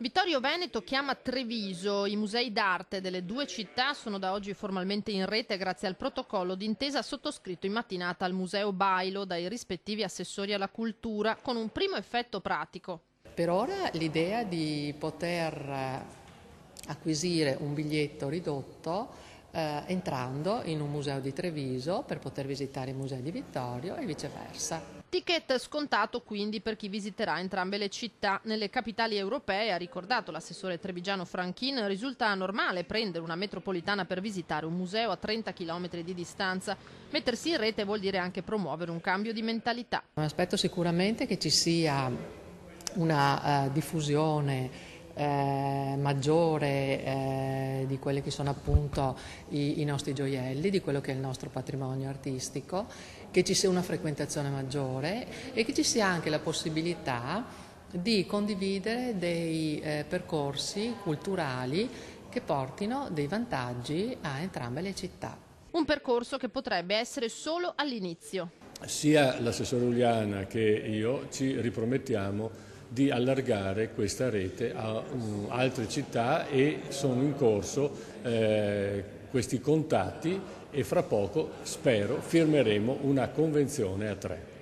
Vittorio Veneto chiama Treviso. I musei d'arte delle due città sono da oggi formalmente in rete grazie al protocollo d'intesa sottoscritto in mattinata al Museo Bailo dai rispettivi assessori alla cultura, con un primo effetto pratico. Per ora l'idea di poter acquisire un biglietto ridotto entrando in un museo di Treviso per poter visitare i musei di Vittorio e viceversa. Ticket scontato quindi per chi visiterà entrambe le città. Nelle capitali europee, ha ricordato l'assessore trevigiano Franchin, risulta normale prendere una metropolitana per visitare un museo a 30 km di distanza. Mettersi in rete vuol dire anche promuovere un cambio di mentalità. Un aspetto sicuramente che ci sia una diffusione maggiore di quelli che sono appunto i nostri gioielli, di quello che è il nostro patrimonio artistico, che ci sia una frequentazione maggiore e che ci sia anche la possibilità di condividere dei percorsi culturali che portino dei vantaggi a entrambe le città. Un percorso che potrebbe essere solo all'inizio. Sia l'assessore Uliana che io ci ripromettiamo di allargare questa rete a altre città e sono in corso questi contatti e fra poco, spero, firmeremo una convenzione a 3.